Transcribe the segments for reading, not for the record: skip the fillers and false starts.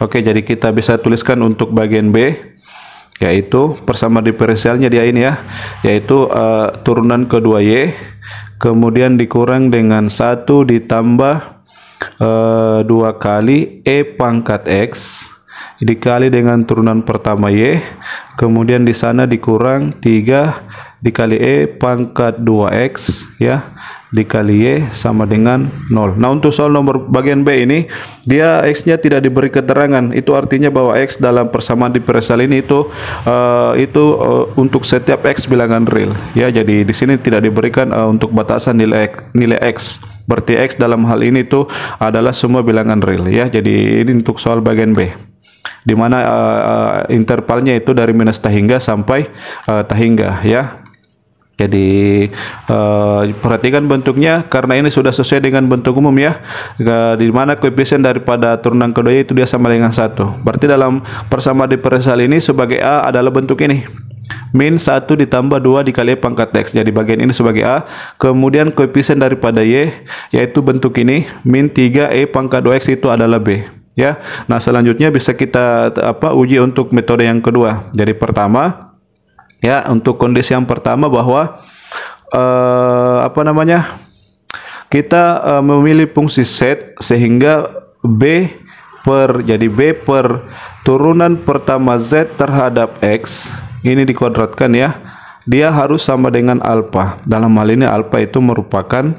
Oke, jadi kita bisa tuliskan untuk bagian B, yaitu persamaan diferensialnya dia ini ya, yaitu turunan kedua Y, kemudian dikurang dengan 1 ditambah 2 kali E pangkat X dikali dengan turunan pertama Y, kemudian di sana dikurang 3 dikali E pangkat 2X ya, dikali Y sama dengan 0. Nah, untuk soal nomor bagian B ini, dia X-nya tidak diberi keterangan. Itu artinya bahwa X dalam persamaan diferensial ini itu untuk setiap X bilangan real ya. Jadi di sini tidak diberikan untuk batasan nilai X. Berarti X dalam hal ini itu adalah semua bilangan real ya. Jadi ini untuk soal bagian B, di mana intervalnya itu dari minus tahingga sampai tahingga ya. Jadi perhatikan bentuknya, karena ini sudah sesuai dengan bentuk umum ya, di mana koefisien daripada turunan kedua itu dia sama dengan 1. Berarti dalam persamaan diferensial ini sebagai A adalah bentuk ini, min 1 ditambah 2 dikali E pangkat X. Jadi bagian ini sebagai A. Kemudian koefisien daripada Y yaitu bentuk ini, min 3 E pangkat 2X itu adalah B ya. Nah, selanjutnya bisa kita uji untuk metode yang kedua. Jadi pertama ya, untuk kondisi yang pertama bahwa kita memilih fungsi Z sehingga jadi B per turunan pertama Z terhadap X ini dikuadratkan ya, dia harus sama dengan alfa. Dalam hal ini alfa itu merupakan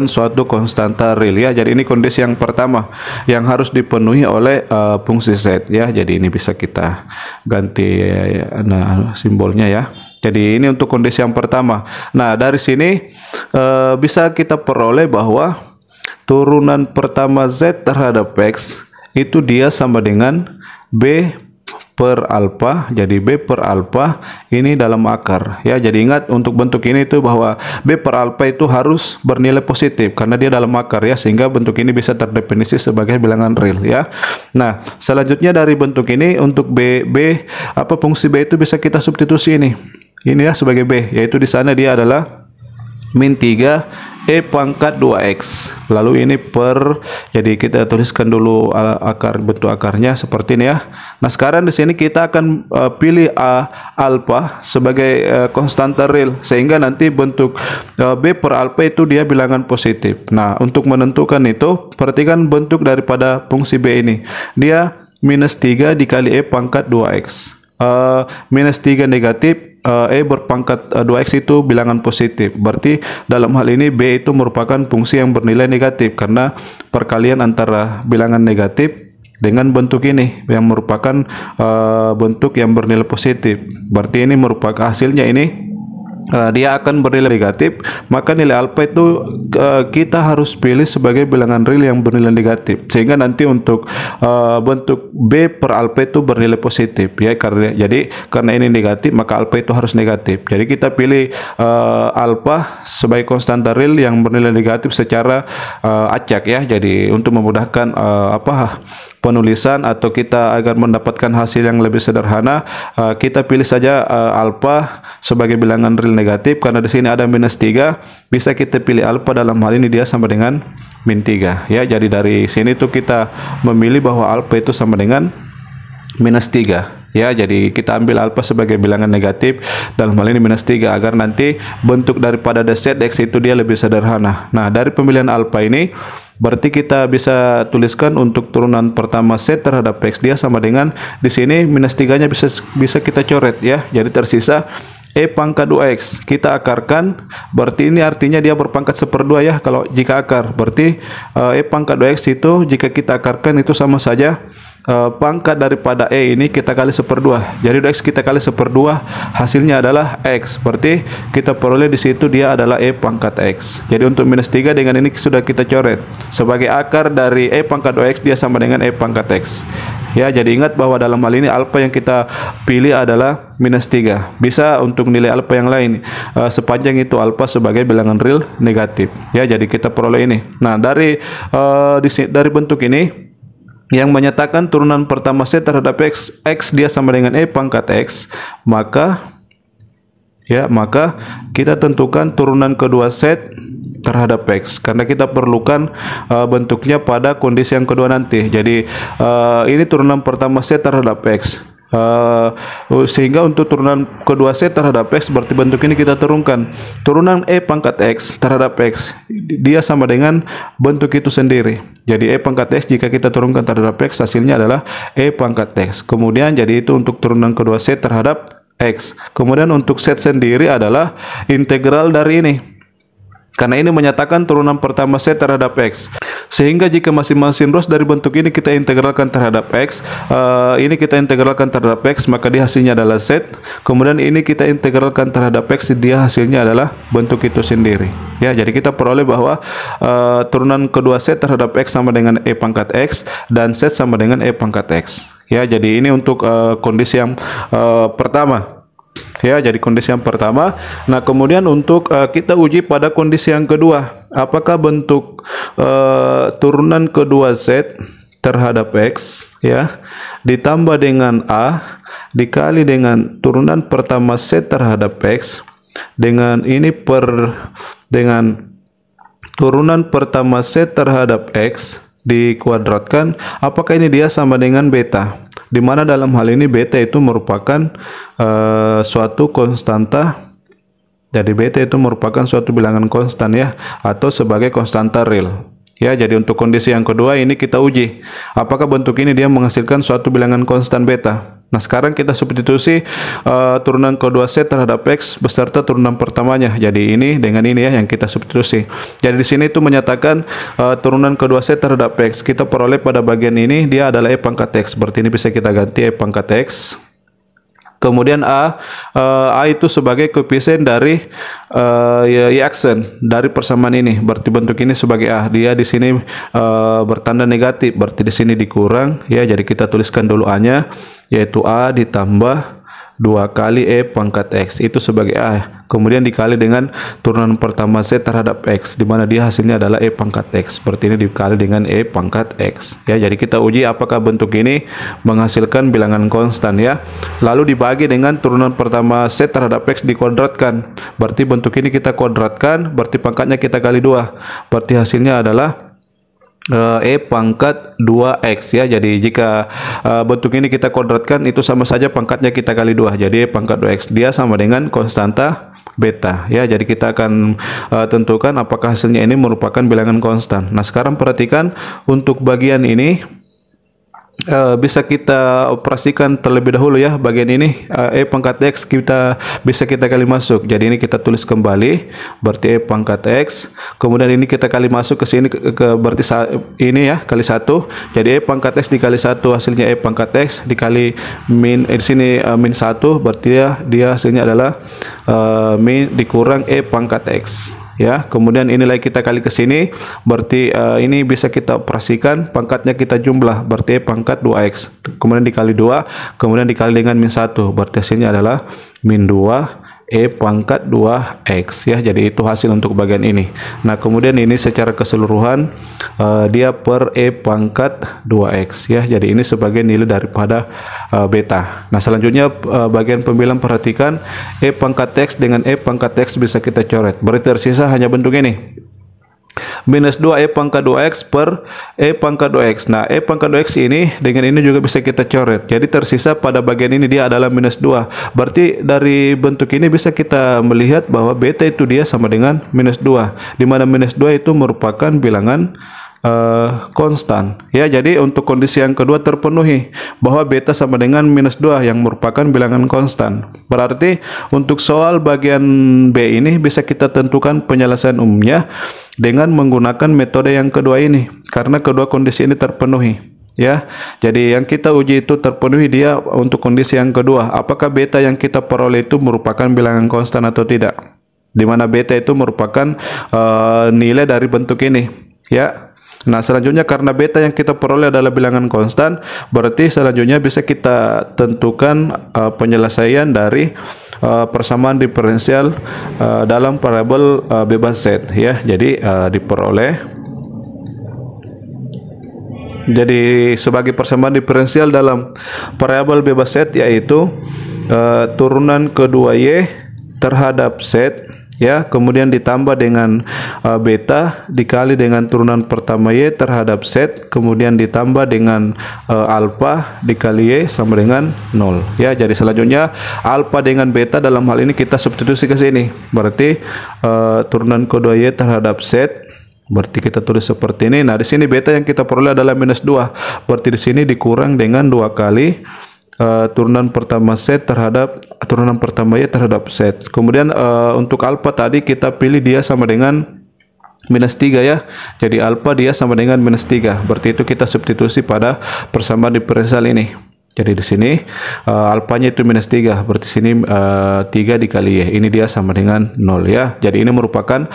suatu konstanta real ya. Jadi ini kondisi yang pertama yang harus dipenuhi oleh fungsi Z ya. Jadi ini bisa kita ganti simbolnya ya. Jadi ini untuk kondisi yang pertama. Nah, dari sini bisa kita peroleh bahwa turunan pertama Z terhadap X itu dia sama dengan B per alfa. Jadi B per alfa ini dalam akar ya. Jadi ingat untuk bentuk ini itu bahwa B per alfa itu harus bernilai positif karena dia dalam akar ya, sehingga bentuk ini bisa terdefinisi sebagai bilangan real ya. Nah, selanjutnya dari bentuk ini untuk fungsi B itu bisa kita substitusi ini ya sebagai B, yaitu di sana dia adalah min 3 E pangkat 2X. Lalu ini jadi kita tuliskan dulu bentuk akarnya seperti ini ya. Nah, sekarang di sini kita akan pilih alfa sebagai konstanta real, sehingga nanti bentuk B per alfa itu dia bilangan positif. Nah, untuk menentukan itu, perhatikan bentuk daripada fungsi B ini. Dia minus 3 dikali E pangkat 2X. Minus 3 negatif, E berpangkat 2X itu bilangan positif. Berarti dalam hal ini B itu merupakan fungsi yang bernilai negatif karena perkalian antara bilangan negatif dengan bentuk ini yang merupakan bentuk yang bernilai positif. Berarti ini merupakan hasilnya ini dia akan bernilai negatif, maka nilai alfa itu kita harus pilih sebagai bilangan real yang bernilai negatif, sehingga nanti untuk bentuk B per alfa itu bernilai positif ya. Karena ini negatif, maka alfa itu harus negatif. Jadi kita pilih alfa sebagai konstanta real yang bernilai negatif secara acak ya. Jadi untuk memudahkan penulisan atau kita agar mendapatkan hasil yang lebih sederhana, kita pilih saja alfa sebagai bilangan real negatif. Karena di sini ada minus 3, bisa kita pilih alfa, dalam hal ini dia sama dengan min 3 ya. Jadi dari sini tuh kita memilih bahwa alfa itu sama dengan minus 3 ya. Jadi kita ambil alfa sebagai bilangan negatif, dalam hal ini minus 3, agar nanti bentuk daripada Z X itu dia lebih sederhana. Nah, dari pemilihan alfa ini berarti kita bisa tuliskan untuk turunan pertama Z terhadap X dia sama dengan, di sini minus 3-nya bisa kita coret ya. Jadi tersisa E pangkat 2X. Kita akarkan, berarti ini artinya dia berpangkat 1/2 ya. Kalau jika akar, berarti E pangkat 2X itu jika kita akarkan itu sama saja pangkat daripada E ini kita kali 1/2. Jadi X kita kali 1/2, hasilnya adalah X. Berarti kita peroleh di situ dia adalah E pangkat X. Jadi untuk minus 3 dengan ini sudah kita coret sebagai akar dari E pangkat 2X dia sama dengan E pangkat X. Ya, jadi ingat bahwa dalam hal ini alfa yang kita pilih adalah minus 3. Bisa untuk nilai alfa yang lain sepanjang itu alfa sebagai bilangan real negatif. Ya, jadi kita peroleh ini. Nah, dari bentuk ini yang menyatakan turunan pertama Z terhadap X dia sama dengan E pangkat X, maka kita tentukan turunan kedua Z terhadap X, karena kita perlukan bentuknya pada kondisi yang kedua nanti. Jadi ini turunan pertama Z terhadap X. Sehingga untuk turunan kedua Z terhadap X berarti bentuk ini kita turunkan. Turunan E pangkat X terhadap X dia sama dengan bentuk itu sendiri. Jadi E pangkat X jika kita turunkan terhadap X hasilnya adalah E pangkat X. Kemudian jadi itu untuk turunan kedua Z terhadap X. Kemudian untuk Z sendiri adalah integral dari ini, karena ini menyatakan turunan pertama Z terhadap X. Sehingga jika masing-masing ruas dari bentuk ini kita integralkan terhadap X, ini kita integralkan terhadap X, maka dia hasilnya adalah Z. Kemudian ini kita integralkan terhadap X, dia hasilnya adalah bentuk itu sendiri. Ya, jadi kita peroleh bahwa turunan kedua Z terhadap X sama dengan E pangkat X dan Z sama dengan E pangkat X. Ya, jadi ini untuk kondisi yang pertama. Ya, jadi kondisi yang pertama. Nah, kemudian untuk kita uji pada kondisi yang kedua, apakah bentuk turunan kedua Z terhadap X ya ditambah dengan A dikali dengan turunan pertama Z terhadap X dengan ini dengan turunan pertama Z terhadap X dikuadratkan, apakah ini dia sama dengan beta, di mana dalam hal ini beta itu merupakan suatu konstanta. Jadi beta itu merupakan suatu bilangan konstan ya, atau sebagai konstanta real. Ya, jadi untuk kondisi yang kedua ini kita uji apakah bentuk ini dia menghasilkan suatu bilangan konstan beta. Nah, sekarang kita substitusi turunan kedua Z terhadap X beserta turunan pertamanya. Jadi ini dengan ini ya yang kita substitusi. Jadi di sini itu menyatakan turunan kedua Z terhadap X kita peroleh pada bagian ini dia adalah E pangkat X. Berarti ini bisa kita ganti E pangkat X. Kemudian A itu sebagai koefisien dari Y aksen dari persamaan ini. Berarti bentuk ini sebagai A. Dia di sini bertanda negatif. Berarti di sini dikurang ya. Jadi kita tuliskan dulu A-nya, yaitu A ditambah 2 kali E pangkat X itu sebagai A. Kemudian dikali dengan turunan pertama Z terhadap X, di mana dia hasilnya adalah E pangkat X. Seperti ini dikali dengan E pangkat X. Ya, jadi kita uji apakah bentuk ini menghasilkan bilangan konstan ya. Lalu dibagi dengan turunan pertama Z terhadap X dikuadratkan. Berarti bentuk ini kita kuadratkan, berarti pangkatnya kita kali 2. Berarti hasilnya adalah E pangkat 2X ya. Jadi jika bentuk ini kita kuadratkan itu sama saja pangkatnya kita kali 2. Jadi E pangkat 2X dia sama dengan konstanta beta ya. Jadi kita akan tentukan apakah hasilnya ini merupakan bilangan konstan. Nah, sekarang perhatikan untuk bagian ini bisa kita operasikan terlebih dahulu ya. Bagian ini E pangkat X kita bisa kita kali masuk. Jadi ini kita tulis kembali, berarti E pangkat X. Kemudian ini kita kali masuk ke sini berarti ini ya kali 1. Jadi E pangkat X dikali 1 hasilnya E pangkat X dikali min di sini min 1, berarti dia hasilnya adalah min dikurang E pangkat X. Ya, kemudian ini lagi kita kali ke sini, berarti ini bisa kita operasikan, pangkatnya kita jumlah, berarti pangkat 2X. Kemudian dikali 2, kemudian dikali dengan min 1, berarti hasilnya adalah min 2 E pangkat 2X ya. Jadi itu hasil untuk bagian ini. Nah, kemudian ini secara keseluruhan dia per E pangkat 2X ya. Jadi ini sebagai nilai daripada beta. Nah, selanjutnya bagian pembilang perhatikan E pangkat X dengan E pangkat X bisa kita coret. Berarti tersisa hanya bentuk ini. Minus 2 E pangkat 2X per E pangkat 2X. Nah, E pangkat 2X ini dengan ini juga bisa kita coret. Jadi tersisa pada bagian ini dia adalah minus 2. Berarti dari bentuk ini bisa kita melihat bahwa beta itu dia sama dengan minus 2. Di mana minus 2 itu merupakan bilangan konstan ya. Jadi untuk kondisi yang kedua terpenuhi bahwa beta sama dengan minus 2 yang merupakan bilangan konstan. Berarti untuk soal bagian B ini bisa kita tentukan penyelesaian umumnya dengan menggunakan metode yang kedua ini, karena kedua kondisi ini terpenuhi ya. Jadi yang kita uji itu terpenuhi dia untuk kondisi yang kedua, apakah beta yang kita peroleh itu merupakan bilangan konstan atau tidak, di mana beta itu merupakan nilai dari bentuk ini ya. Nah, selanjutnya karena beta yang kita peroleh adalah bilangan konstan, berarti selanjutnya bisa kita tentukan penyelesaian dari persamaan diferensial dalam variabel bebas Z ya. Jadi diperoleh, jadi sebagai persamaan diferensial dalam variabel bebas Z yaitu turunan kedua Y terhadap Z ya, kemudian ditambah dengan beta dikali dengan turunan pertama Y terhadap Z, kemudian ditambah dengan alfa dikali Y sama dengan 0 ya. Jadi selanjutnya alfa dengan beta dalam hal ini kita substitusi ke sini, berarti turunan kedua Y terhadap Z, berarti kita tulis seperti ini. Nah, di sini beta yang kita peroleh adalah -2, berarti di sini dikurang dengan 2 kali turunan pertama Z terhadap turunan pertama Y terhadap Z. Kemudian untuk alfa tadi kita pilih dia sama dengan -3 ya. Jadi alfa dia sama dengan -3. Berarti itu kita substitusi pada persamaan diferensial ini. Jadi di sini alfanya itu -3, berarti sini 3 dikali Y. Ini dia sama dengan 0 ya. Jadi ini merupakan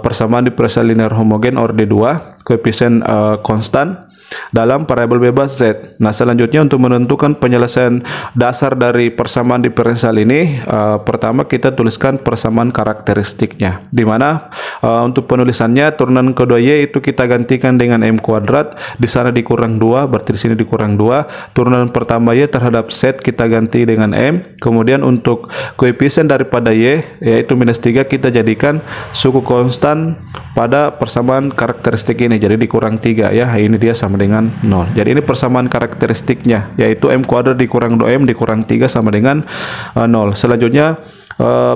persamaan diferensial linear homogen orde 2, koefisien konstan dalam variabel bebas Z. Nah, selanjutnya untuk menentukan penyelesaian dasar dari persamaan diferensial ini, pertama kita tuliskan persamaan karakteristiknya, di mana untuk penulisannya turunan kedua Y itu kita gantikan dengan M kuadrat, di sana dikurang 2, berarti di sini dikurang 2. Turunan pertama Y terhadap Z kita ganti dengan M. Kemudian untuk koefisien daripada Y yaitu -3 kita jadikan suku konstan pada persamaan karakteristik ini, jadi dikurang 3 ya. Ini dia sama dengan 0. Jadi ini persamaan karakteristiknya, yaitu M kuadrat dikurang 2M dikurang 3 sama dengan 0. Selanjutnya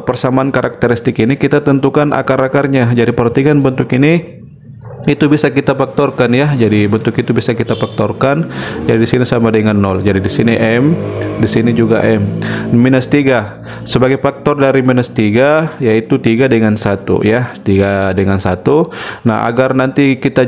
persamaan karakteristik ini kita tentukan akar-akarnya. Jadi perhatikan bentuk ini itu bisa kita faktorkan ya. Jadi bentuk itu bisa kita faktorkan. Jadi di sini sama dengan 0. Jadi di sini M, di sini juga M. -3 sebagai faktor dari -3 yaitu 3 dengan 1 ya. 3 dengan 1. Nah, agar nanti kita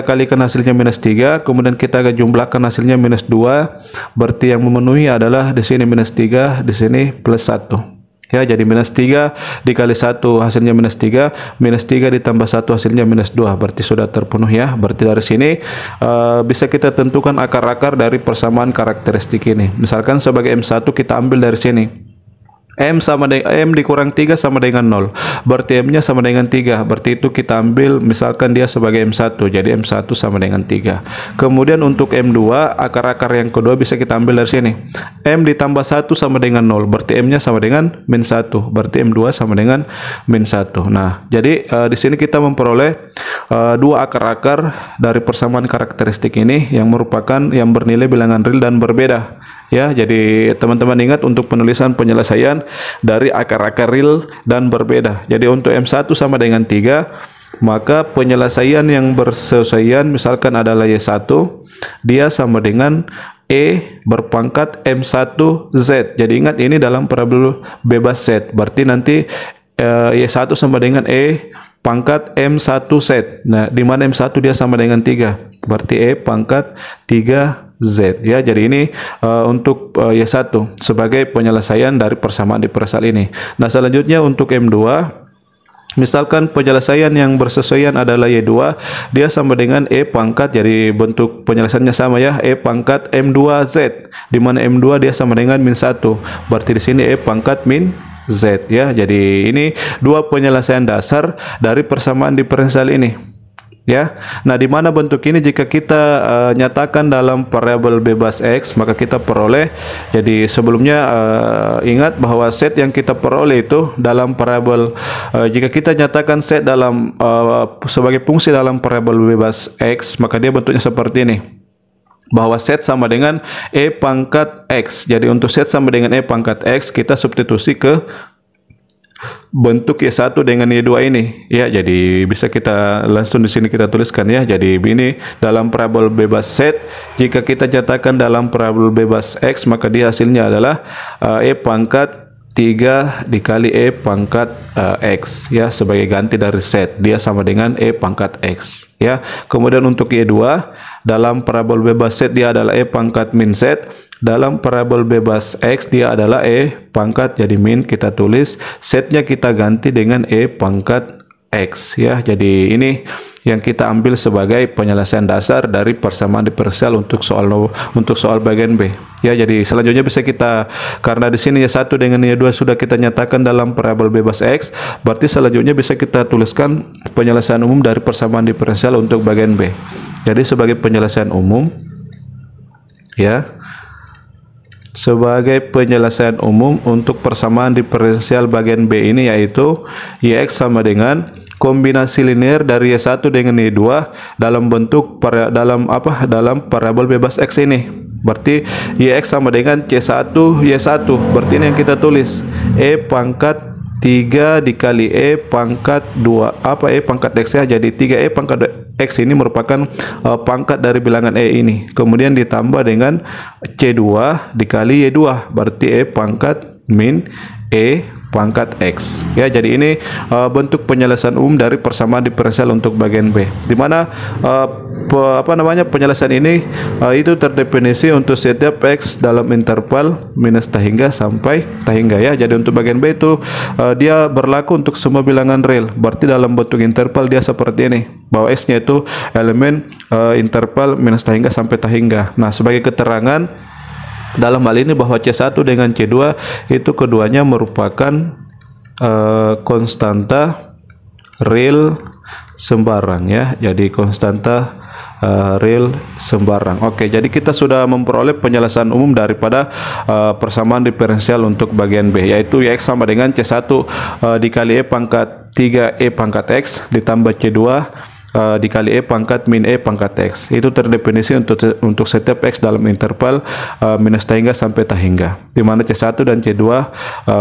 kalikan hasilnya -3, kemudian kita jumlahkan hasilnya -2, berarti yang memenuhi adalah di sini -3, di sini +1. Ya, jadi -3 dikali 1 hasilnya -3, -3 ditambah 1 hasilnya -2, berarti sudah terpenuhi ya. Berarti dari sini bisa kita tentukan akar-akar dari persamaan karakteristik ini. Misalkan sebagai M1 kita ambil dari sini. M sama dengan M dikurang 3 sama dengan 0. Berarti M-nya sama dengan 3. Berarti itu kita ambil misalkan dia sebagai M1. Jadi M1 sama dengan 3. Kemudian untuk M2, akar-akar yang kedua bisa kita ambil dari sini. M ditambah 1 sama dengan 0. Berarti M-nya sama dengan -1. Berarti M2 sama dengan -1. Nah, jadi di sini kita memperoleh dua akar-akar dari persamaan karakteristik ini yang merupakan yang bernilai bilangan real dan berbeda. Ya, jadi teman-teman ingat untuk penulisan penyelesaian dari akar-akar real dan berbeda. Jadi untuk M1 sama dengan 3, maka penyelesaian yang bersesuaian misalkan adalah Y1, dia sama dengan E berpangkat M1Z. Jadi ingat ini dalam variabel bebas Z. Berarti nanti Y1 sama dengan E pangkat M1Z. Nah, di mana M1 dia sama dengan 3. Berarti E pangkat 3Z ya. Jadi ini untuk Y1 sebagai penyelesaian dari persamaan diferensial ini. Nah, selanjutnya untuk M2, misalkan penyelesaian yang bersesuaian adalah Y2, dia sama dengan E pangkat, jadi bentuk penyelesaiannya sama ya, E pangkat M2Z, di mana M2 dia sama dengan -1. Berarti di sini E pangkat -Z ya. Jadi ini dua penyelesaian dasar dari persamaan diferensial ini. Ya, nah di mana bentuk ini jika kita nyatakan dalam variabel bebas X, maka kita peroleh. Jadi sebelumnya ingat bahwa set yang kita peroleh itu dalam variabel jika kita nyatakan set dalam sebagai fungsi dalam variabel bebas X, maka dia bentuknya seperti ini, bahwa set sama dengan E pangkat X. Jadi untuk set sama dengan E pangkat X, kita substitusi ke bentuk Y1 dengan Y2 ini ya. Jadi bisa kita langsung di sini kita tuliskan ya. Jadi ini dalam variabel bebas set, jika kita nyatakan dalam variabel bebas X, maka dia hasilnya adalah E pangkat 3 dikali E pangkat X ya, sebagai ganti dari set, dia sama dengan E pangkat X ya. Kemudian untuk Y2 dalam variabel bebas set dia adalah E pangkat min Z, dalam variabel bebas X dia adalah E pangkat, jadi min kita tulis, setnya kita ganti dengan E pangkat X ya. Jadi ini yang kita ambil sebagai penyelesaian dasar dari persamaan diferensial untuk soal bagian B ya. Jadi selanjutnya bisa kita, karena di sini Y1 dengan Y2 sudah kita nyatakan dalam variabel bebas X, berarti selanjutnya bisa kita tuliskan penyelesaian umum dari persamaan diferensial untuk bagian B. Jadi sebagai penyelesaian umum ya, sebagai penyelesaian umum untuk persamaan diferensial bagian B ini, yaitu YX sama dengan kombinasi linear dari Y1 dengan Y2 dalam bentuk dalam variabel bebas X ini. Berarti YX sama dengan C1 Y1. Berarti ini yang kita tulis E pangkat 3 dikali E pangkat 2 E pangkat X ya. Jadi 3E pangkat X ini merupakan pangkat dari bilangan E ini. Kemudian ditambah dengan C2 dikali Y2. Berarti E pangkat min E pangkat X ya. Jadi ini bentuk penyelesaian umum dari persamaan diferensial untuk bagian B, di mana penyelesaian ini itu terdefinisi untuk setiap X dalam interval minus tahingga sampai tahingga ya. Jadi untuk bagian B itu dia berlaku untuk semua bilangan real. Berarti dalam bentuk interval dia seperti ini, bahwa X nya itu elemen interval minus tahingga sampai tahingga. Nah, sebagai keterangan dalam hal ini bahwa C1 dengan C2 itu keduanya merupakan konstanta real sembarang ya. Jadi konstanta real sembarang. Oke, jadi kita sudah memperoleh penyelesaian umum daripada persamaan diferensial untuk bagian B, yaitu YX sama dengan C1 dikali E pangkat 3E pangkat X ditambah C2 dikali E pangkat min E pangkat X. Itu terdefinisi untuk setiap X dalam interval minus tahingga sampai tahingga, di mana C1 dan C2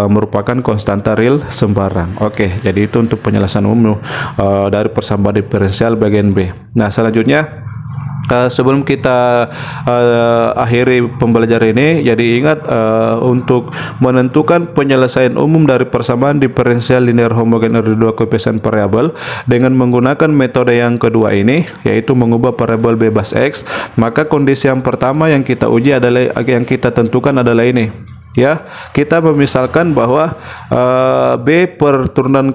merupakan konstanta real sembarang. Oke, jadi itu untuk penjelasan umum dari persamaan diferensial bagian B. Nah, selanjutnya sebelum kita akhiri pembelajaran ini, jadi ingat untuk menentukan penyelesaian umum dari persamaan diferensial linear homogen dari dua koefisien variabel dengan menggunakan metode yang kedua ini, yaitu mengubah variabel bebas X, maka kondisi yang pertama yang kita uji adalah, yang kita tentukan adalah ini ya. Kita memisalkan bahwa B per turunan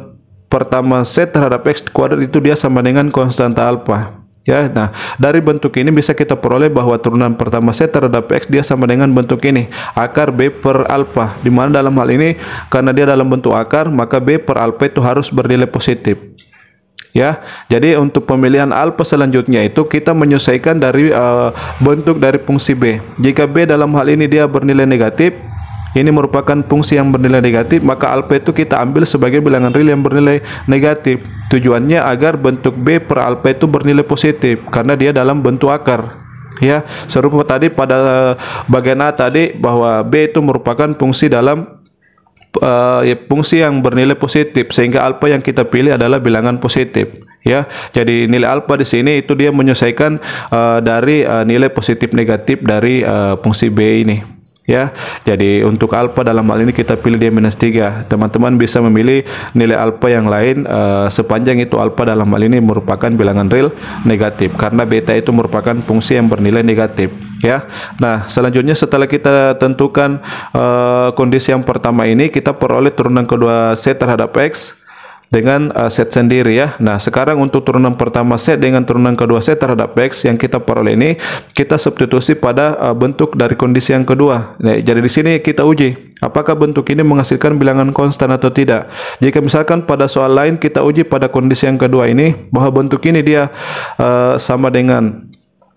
pertama Z terhadap X kuadrat itu dia sama dengan konstanta alfa ya. Nah, dari bentuk ini bisa kita peroleh bahwa turunan pertama Z terhadap X dia sama dengan bentuk ini, akar B per alfa, di mana dalam hal ini karena dia dalam bentuk akar, maka B per alfa itu harus bernilai positif ya. Jadi untuk pemilihan alfa selanjutnya itu kita menyesuaikan dari bentuk dari fungsi B. Jika B dalam hal ini dia bernilai negatif, ini merupakan fungsi yang bernilai negatif, maka alfa itu kita ambil sebagai bilangan real yang bernilai negatif. Tujuannya agar bentuk B per alfa itu bernilai positif karena dia dalam bentuk akar ya. Serupa tadi pada bagian A tadi, bahwa B itu merupakan fungsi dalam fungsi yang bernilai positif, sehingga alfa yang kita pilih adalah bilangan positif ya. Jadi nilai alfa di sini itu dia menyelesaikan dari nilai positif negatif dari fungsi B ini ya. Jadi untuk alfa dalam hal ini kita pilih dia minus 3. Teman-teman bisa memilih nilai alfa yang lain sepanjang itu alfa dalam hal ini merupakan bilangan real negatif, karena beta itu merupakan fungsi yang bernilai negatif ya. Nah, selanjutnya setelah kita tentukan kondisi yang pertama ini, kita peroleh turunan kedua Z terhadap X dengan Z sendiri ya. Nah, sekarang untuk turunan pertama Z dengan turunan kedua Z terhadap X yang kita peroleh ini, kita substitusi pada bentuk dari kondisi yang kedua. Nah, jadi di sini kita uji apakah bentuk ini menghasilkan bilangan konstan atau tidak. Jika misalkan pada soal lain kita uji pada kondisi yang kedua ini bahwa bentuk ini dia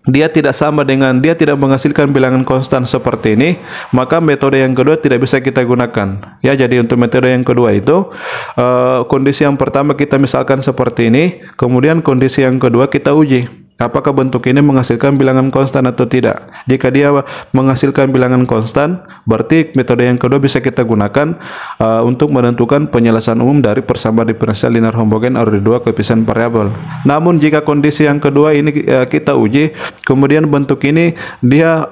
dia tidak menghasilkan bilangan konstan seperti ini, maka metode yang kedua tidak bisa kita gunakan ya. Jadi untuk metode yang kedua itu kondisi yang pertama kita misalkan seperti ini, kemudian kondisi yang kedua kita uji apakah bentuk ini menghasilkan bilangan konstan atau tidak. Jika dia menghasilkan bilangan konstan, berarti metode yang kedua bisa kita gunakan untuk menentukan penyelesaian umum dari persamaan diferensial linear homogen dari dua koefisien variabel. Namun jika kondisi yang kedua ini kita uji, kemudian bentuk ini dia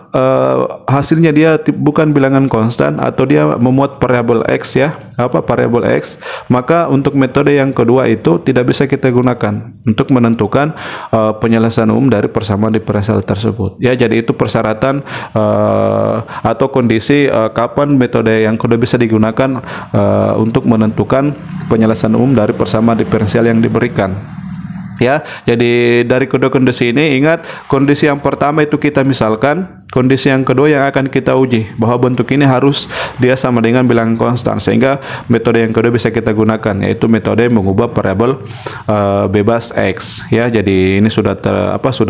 hasilnya dia bukan bilangan konstan atau dia memuat variabel X ya, variabel X, maka untuk metode yang kedua itu tidak bisa kita gunakan untuk menentukan penyelesaian umum dari persamaan diferensial tersebut ya. Jadi itu persyaratan atau kondisi kapan metode yang kedua bisa digunakan untuk menentukan penyelesaian umum dari persamaan diferensial yang diberikan ya. Jadi dari kedua kondisi ini, ingat kondisi yang pertama itu kita misalkan, kondisi yang kedua yang akan kita uji bahwa bentuk ini harus dia sama dengan bilangan konstan, sehingga metode yang kedua bisa kita gunakan, yaitu metode mengubah variabel bebas X ya. Jadi ini sudah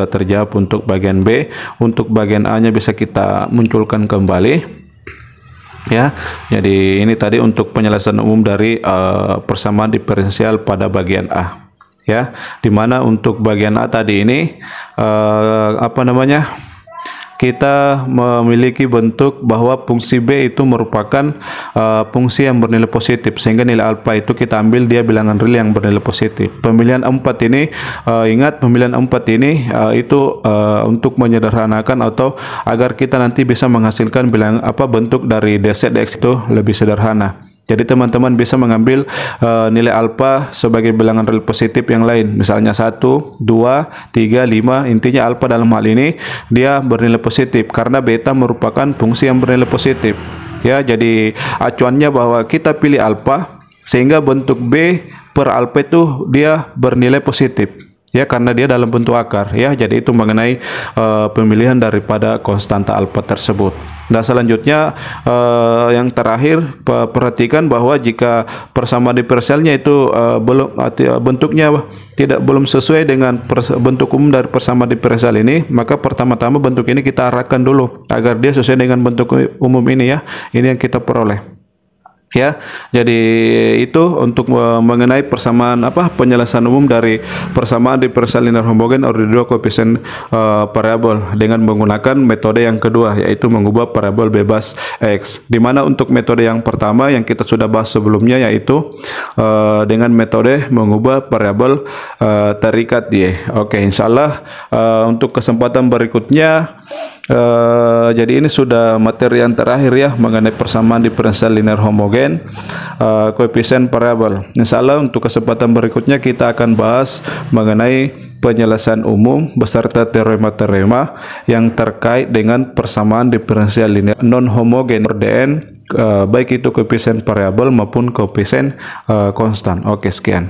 terjawab untuk bagian B. Untuk bagian A nya bisa kita munculkan kembali ya. Jadi ini tadi untuk penjelasan umum dari persamaan diferensial pada bagian A, ya. Dimana untuk bagian A tadi ini kita memiliki bentuk bahwa fungsi B itu merupakan fungsi yang bernilai positif, sehingga nilai alfa itu kita ambil dia bilangan real yang bernilai positif. Pemilihan 4 ini, ingat pemilihan 4 ini itu untuk menyederhanakan atau agar kita nanti bisa menghasilkan bentuk dari dz dx itu lebih sederhana. Jadi teman-teman bisa mengambil nilai alfa sebagai bilangan real positif yang lain, misalnya 1, 2, 3, 5. Intinya alfa dalam hal ini dia bernilai positif karena beta merupakan fungsi yang bernilai positif, ya. Jadi acuannya bahwa kita pilih alfa sehingga bentuk B per alfa itu dia bernilai positif, ya, karena dia dalam bentuk akar, ya. Jadi itu mengenai pemilihan daripada konstanta alfa tersebut. Nah, selanjutnya yang terakhir, perhatikan bahwa jika persamaan diferensialnya itu bentuknya belum sesuai dengan bentuk umum dari persamaan diferensial ini, maka pertama-tama bentuk ini kita arahkan dulu agar dia sesuai dengan bentuk umum ini, ya. Ini yang kita peroleh, ya. Jadi itu untuk mengenai persamaan penjelasan umum dari persamaan diferensial linear homogen order 2 koefisien variabel dengan menggunakan metode yang kedua, yaitu mengubah variabel bebas X. Dimana untuk metode yang pertama yang kita sudah bahas sebelumnya, yaitu dengan metode mengubah variabel terikat Y. Oke, insyaallah untuk kesempatan berikutnya, jadi ini sudah materi yang terakhir, ya, mengenai persamaan diferensial linear homogen koefisien variabel. Insyaallah untuk kesempatan berikutnya kita akan bahas mengenai penjelasan umum beserta teorema-teorema yang terkait dengan persamaan diferensial linear non homogen Dn, baik itu koefisien variabel maupun koefisien konstan. Oke, sekian.